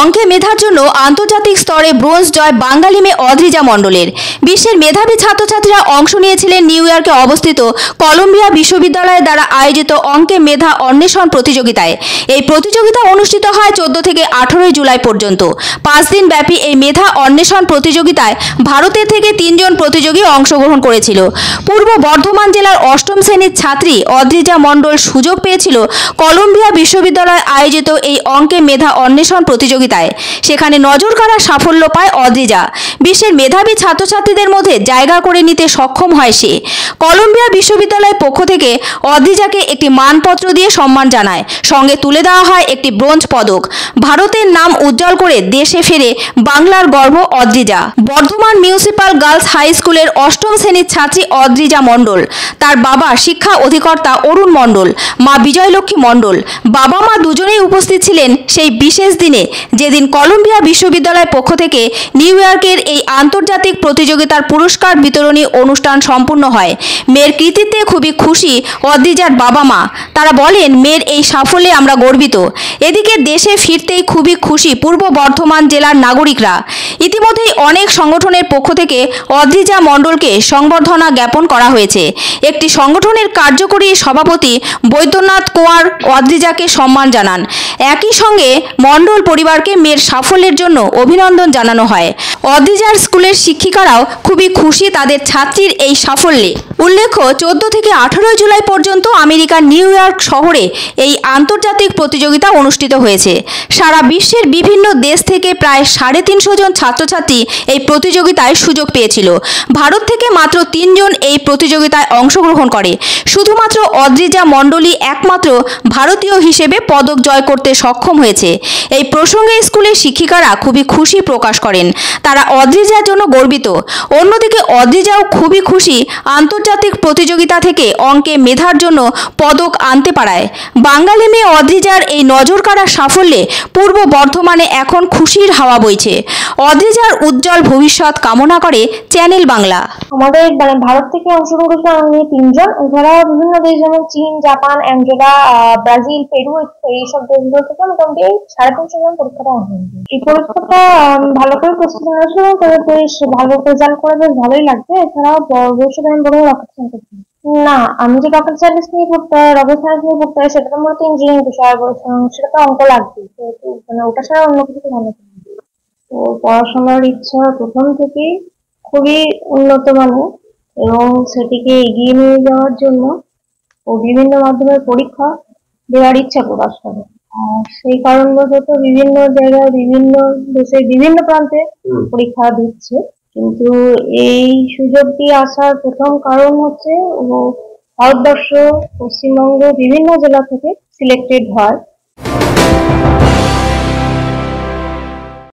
অঙ্কে মেধার জন্য আন্তর্জাতিক স্তরে ব্রোঞ্জ জয় বাঙালি মেয়ে অদ্রিজা মণ্ডলের। বিশ্বের মেধাবী ছাত্রছাত্রীরা অংশ নিয়েছিলেন নিউ ইয়র্কে অবস্থিত কলম্বিয়া বিশ্ববিদ্যালয়ের দ্বারা আয়োজিত অঙ্কে মেধা অন্বেষণ প্রতিযোগিতায়। এই প্রতিযোগিতা অনুষ্ঠিত হয় 14 থেকে 18 জুলাই পর্যন্ত। 5 দিন ব্যাপী এই মেধা অন্বেষণ প্রতিযোগিতায় ভারতের থেকে 3 জন প্রতিযোগী অংশগ্রহণ করেছিল। পূর্ব বর্ধমান জেলার 8ম শ্রেণীর ছাত্রী অদ্রিজা মণ্ডল সুযোগ পেয়েছিল কলম্বিয়া বিশ্ববিদ্যালয়ে আয়োজিত এই অঙ্কে মেধা অন্বেষণ প্রতিযোগিতায়। সেখানে নজরকাড়া সাফল্য পায় অদ্রিজা। বিশ্বের মেধাবী ছাত্রছাত্রীদের মধ্যে জায়গা করে নিতে সক্ষম হয় সে। কলম্বিয়া বিশ্ববিদ্যালয়ের পক্ষ থেকে অদ্রিজাকে একটি মানপত্র দিয়ে সম্মান জানায়, সঙ্গে তুলে দেওয়া হয় একটি ব্রোঞ্জ পদক। ভারতের নাম উজ্জ্বল করে দেশে ফেরে বাংলার গর্ব Adrija. Bardhaman municipal girls high স্কুলের 8ম শ্রেণীর ছাত্রী অদ্রিজা মণ্ডল। তার বাবা শিক্ষা অধিকর্তা অরুণ মণ্ডল, মা বিজয়লক্ষ্মী মণ্ডল। বাবা মা দুজনেই উপস্থিত ছিলেন সেই বিশেষ দিনে, যেদিন কলম্বিয়া বিশ্ববিদ্যালয়ের পক্ষ থেকে নিউ ইয়র্কের এই আন্তর্জাতিক প্রতিযোগিতার পুরস্কার বিতরণী অনুষ্ঠান সম্পূর্ণ হয়। মেয়ের কৃতিত্বে খুবই খুশি অদ্রিজার বাবা মা। তারা বলেন, মেয়ের এই সাফল্যে আমরা গর্বিত। এদিকে দেশে ফিরতেই খুবই খুশি পূর্ব বর্ধমান জেলার নাগরিকরা। ইতিমধ্যেই অনেক সংগঠনের পক্ষ থেকে অদ্রিজা মণ্ডলকে সংবর্ধনা জ্ঞাপন করা হয়েছে। একটি সংগঠনের কার্যকরী সভাপতি বৈদ্যনাথ কোয়ার অদ্রিজাকে সম্মান জানান। একই সঙ্গে মণ্ডল পরিবারকে মেয়ের সাফল্যের জন্য অভিনন্দন জানানো হয়। অদ্রিজার স্কুলের শিক্ষিকারাও খুবই খুশি তাদের ছাত্রীর এই সাফল্যে। উল্লেখ্য, 14 থেকে 18 জুলাই পর্যন্ত আমেরিকার নিউ ইয়র্ক শহরে এই আন্তর্জাতিক প্রতিযোগিতা অনুষ্ঠিত হয়েছে। সারা বিশ্বের বিভিন্ন দেশ থেকে প্রায় 350 জন ছাত্রছাত্রী এই প্রতিযোগিতায় সুযোগ পেয়েছিল। ভারত থেকে মাত্র 3 জন এই প্রতিযোগিতায় অংশগ্রহণ করে। শুধুমাত্র অদ্রিজা মণ্ডলই একমাত্র ভারতীয় হিসেবে পদক জয় করতে সক্ষম হয়েছে। এই প্রসঙ্গে স্কুলের শিক্ষিকারা খুবই খুশি প্রকাশ করেন। তারা অদ্রিজার জন্য গর্বিত। অন্যদিকে অদ্রিজাও খুবই খুশি আন্তর্জাতিক প্রতিযোগিতা থেকে অঙ্কে মেধার জন্য পদক আনতে পারায়। বাঙালি মেয়ে অদ্রিজার এই নজরকাড়া সাফল্যে পূর্ব বর্ধমানে এখন খুশির হাওয়া বইছে। অদ্রিজার উজ্জ্বল ভবিষ্যৎ কামনা করে চ্যানেল বাংলা। আমাদের ভারত থেকে অংশগ্রহণ করেছিলাম আমি 3 জন। এছাড়াও বিভিন্ন দেশ যেমন চীন, জাপান, অ্যাঙ্গোলা, ব্রাজিল, পেরু এইসব দেশগুলো থেকে মোটামুটি 350 জন পরীক্ষাটা অংশগ্রহণ করেছে। এই পরীক্ষাটা ভালো করে প্রস্তুতি নিয়েছিল, বেশ ভালো রেজাল্ট করে বেশ ভালোই লাগছে। এছাড়াও ভবিষ্যতে আমি বড় রকেট সায়েন্স করছি। না, আমি যে রকেট সায়েন্স নিয়ে পড়তে রকেট সায়েন্স নিয়ে পড়তে সেটা তো মূলত ইঞ্জিনিয়ারিং বিষয়, সেটা তো অঙ্ক লাগবে, ওটা ছাড়া অন্য কিছু ভালো। তো পড়াশোনার ইচ্ছা প্রথম থেকেই খুবই উন্নত মানের, এবং সেটিকে এগিয়ে নিয়ে যাওয়ার জন্য ও বিভিন্ন মাধ্যমের পরীক্ষা দেওয়ার ইচ্ছা প্রকাশ করে। সেই কারণবশত বিভিন্ন জায়গায় বিভিন্ন দেশের বিভিন্ন প্রান্তে পরীক্ষা দিচ্ছে। কিন্তু এই সুযোগটি আসার প্রথম কারণ হচ্ছে ভারতবর্ষ, পশ্চিমবঙ্গ বিভিন্ন জেলা থেকে সিলেক্টেড হয়।